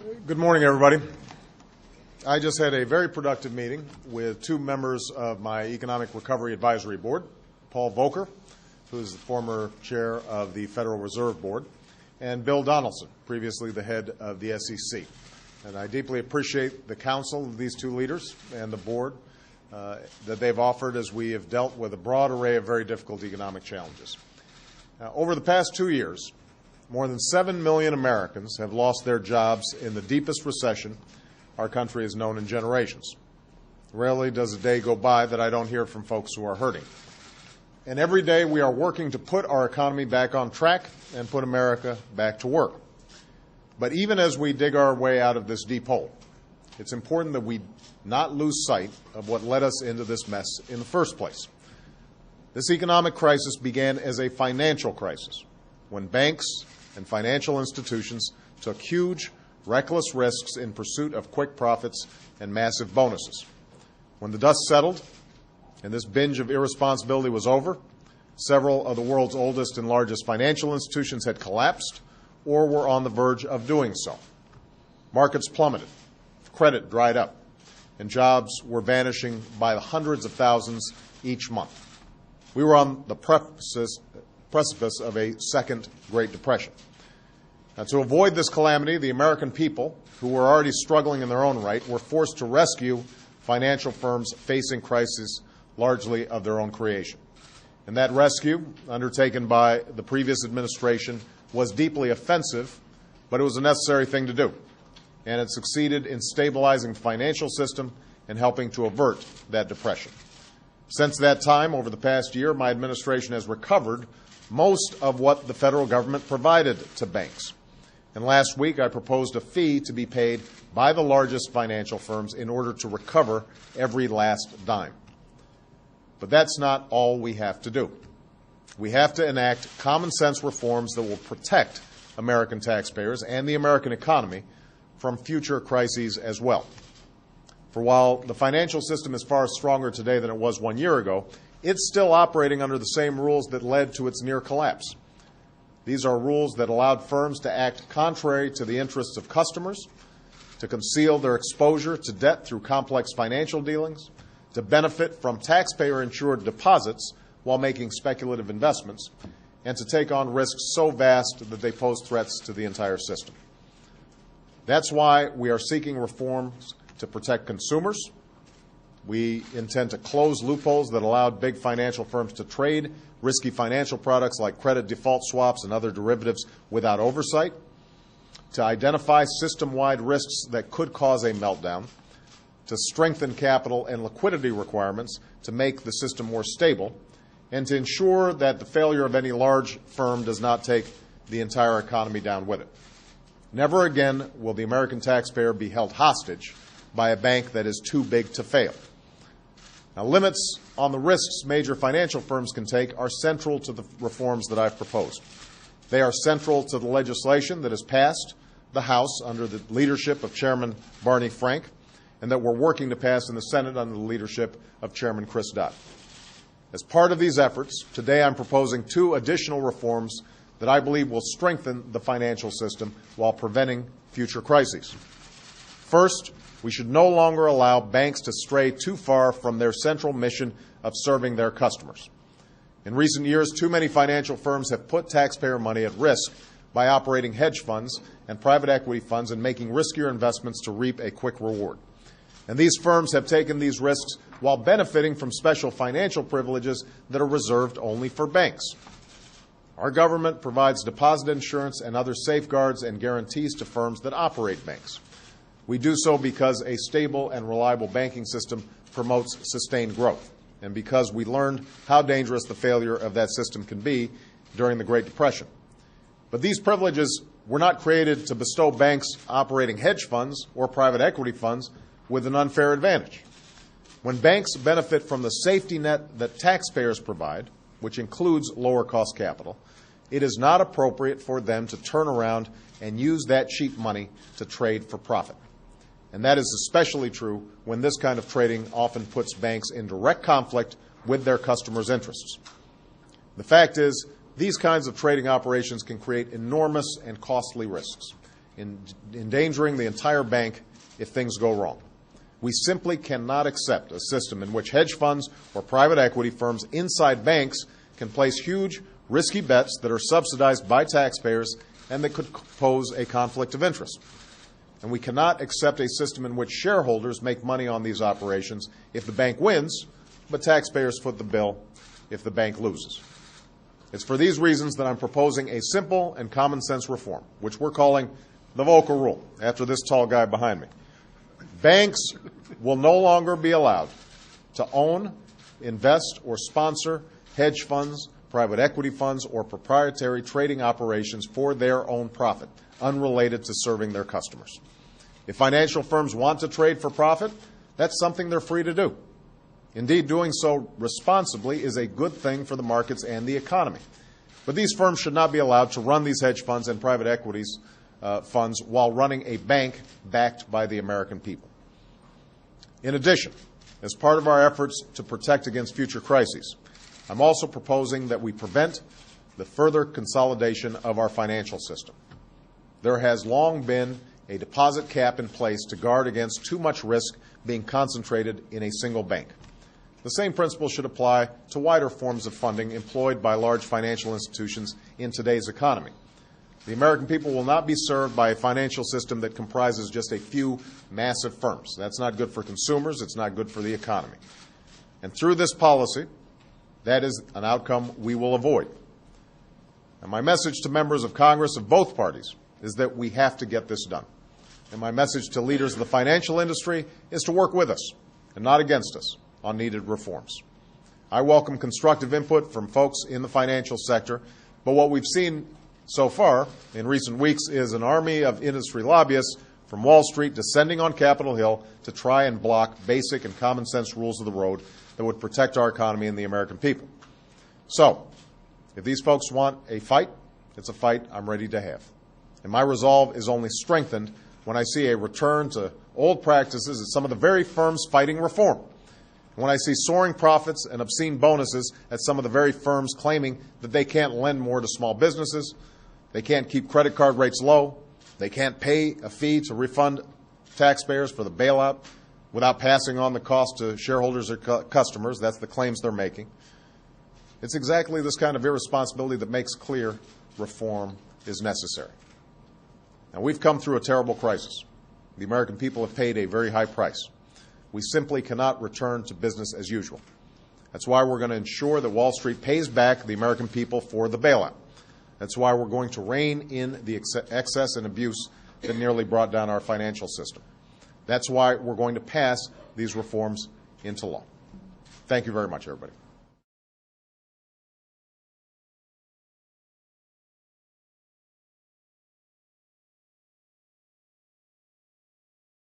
Good morning, everybody. I just had a very productive meeting with two members of my Economic Recovery Advisory Board, Paul Volcker, who is the former chair of the Federal Reserve Board, and Bill Donaldson, previously the head of the SEC. And I deeply appreciate the counsel of these two leaders and the board that they've offered as we have dealt with a broad array of very difficult economic challenges. Now, over the past 2 years, more than 7 million Americans have lost their jobs in the deepest recession our country has known in generations. Rarely does a day go by that I don't hear from folks who are hurting. And every day we are working to put our economy back on track and put America back to work. But even as we dig our way out of this deep hole, it's important that we not lose sight of what led us into this mess in the first place. This economic crisis began as a financial crisis, when banks and financial institutions took huge, reckless risks in pursuit of quick profits and massive bonuses. When the dust settled and this binge of irresponsibility was over, several of the world's oldest and largest financial institutions had collapsed or were on the verge of doing so. Markets plummeted, credit dried up, and jobs were vanishing by the hundreds of thousands each month. We were on the precipice of a second Great Depression. Now, to avoid this calamity, the American people, who were already struggling in their own right, were forced to rescue financial firms facing crises largely of their own creation. And that rescue, undertaken by the previous administration, was deeply offensive, but it was a necessary thing to do. And it succeeded in stabilizing the financial system and helping to avert that depression. Since that time, over the past year, my administration has recovered most of what the federal government provided to banks. And last week, I proposed a fee to be paid by the largest financial firms in order to recover every last dime. But that's not all we have to do. We have to enact common sense reforms that will protect American taxpayers and the American economy from future crises as well. For while the financial system is far stronger today than it was 1 year ago, it's still operating under the same rules that led to its near collapse. These are rules that allowed firms to act contrary to the interests of customers, to conceal their exposure to debt through complex financial dealings, to benefit from taxpayer-insured deposits while making speculative investments, and to take on risks so vast that they pose threats to the entire system. That's why we are seeking reforms to protect consumers. We intend to close loopholes that allowed big financial firms to trade risky financial products like credit default swaps and other derivatives without oversight, to identify system-wide risks that could cause a meltdown, to strengthen capital and liquidity requirements to make the system more stable, and to ensure that the failure of any large firm does not take the entire economy down with it. Never again will the American taxpayer be held hostage by a bank that is too big to fail. Now, limits on the risks major financial firms can take are central to the reforms that I've proposed. They are central to the legislation that has passed the House under the leadership of Chairman Barney Frank and that we're working to pass in the Senate under the leadership of Chairman Chris Dodd. As part of these efforts, today I'm proposing 2 additional reforms that I believe will strengthen the financial system while preventing future crises. First, we should no longer allow banks to stray too far from their central mission of serving their customers. In recent years, too many financial firms have put taxpayer money at risk by operating hedge funds and private equity funds and making riskier investments to reap a quick reward. And these firms have taken these risks while benefiting from special financial privileges that are reserved only for banks. Our government provides deposit insurance and other safeguards and guarantees to firms that operate banks. We do so because a stable and reliable banking system promotes sustained growth, and because we learned how dangerous the failure of that system can be during the Great Depression. But these privileges were not created to bestow banks operating hedge funds or private equity funds with an unfair advantage. When banks benefit from the safety net that taxpayers provide, which includes lower cost capital, it is not appropriate for them to turn around and use that cheap money to trade for profit. And that is especially true when this kind of trading often puts banks in direct conflict with their customers' interests. The fact is, these kinds of trading operations can create enormous and costly risks, endangering the entire bank if things go wrong. We simply cannot accept a system in which hedge funds or private equity firms inside banks can place huge, risky bets that are subsidized by taxpayers and that could pose a conflict of interest. And we cannot accept a system in which shareholders make money on these operations if the bank wins, but taxpayers foot the bill if the bank loses. It's for these reasons that I'm proposing a simple and common sense reform, which we're calling the Volcker Rule, after this tall guy behind me. Banks will no longer be allowed to own, invest, or sponsor hedge funds, private equity funds, or proprietary trading operations for their own profit, unrelated to serving their customers. If financial firms want to trade for profit, that's something they're free to do. Indeed, doing so responsibly is a good thing for the markets and the economy. But these firms should not be allowed to run these hedge funds and private equities funds while running a bank backed by the American people. In addition, as part of our efforts to protect against future crises, I'm also proposing that we prevent the further consolidation of our financial system. There has long been a deposit cap in place to guard against too much risk being concentrated in a single bank. The same principle should apply to wider forms of funding employed by large financial institutions in today's economy. The American people will not be served by a financial system that comprises just a few massive firms. That's not good for consumers. It's not good for the economy. And through this policy, that is an outcome we will avoid. And my message to members of Congress of both parties is that we have to get this done. And my message to leaders of the financial industry is to work with us and not against us on needed reforms. I welcome constructive input from folks in the financial sector, but what we've seen so far in recent weeks is an army of industry lobbyists from Wall Street descending on Capitol Hill to try and block basic and common sense rules of the road that would protect our economy and the American people. So, if these folks want a fight, it's a fight I'm ready to have. And my resolve is only strengthened when I see a return to old practices at some of the very firms fighting reform. When I see soaring profits and obscene bonuses at some of the very firms claiming that they can't lend more to small businesses, they can't keep credit card rates low, they can't pay a fee to refund taxpayers for the bailout without passing on the cost to shareholders or customers. That's the claims they're making. It's exactly this kind of irresponsibility that makes clear reform is necessary. Now, we've come through a terrible crisis. The American people have paid a very high price. We simply cannot return to business as usual. That's why we're going to ensure that Wall Street pays back the American people for the bailout. That's why we're going to rein in the excess and abuse that nearly brought down our financial system. That's why we're going to pass these reforms into law. Thank you very much, everybody.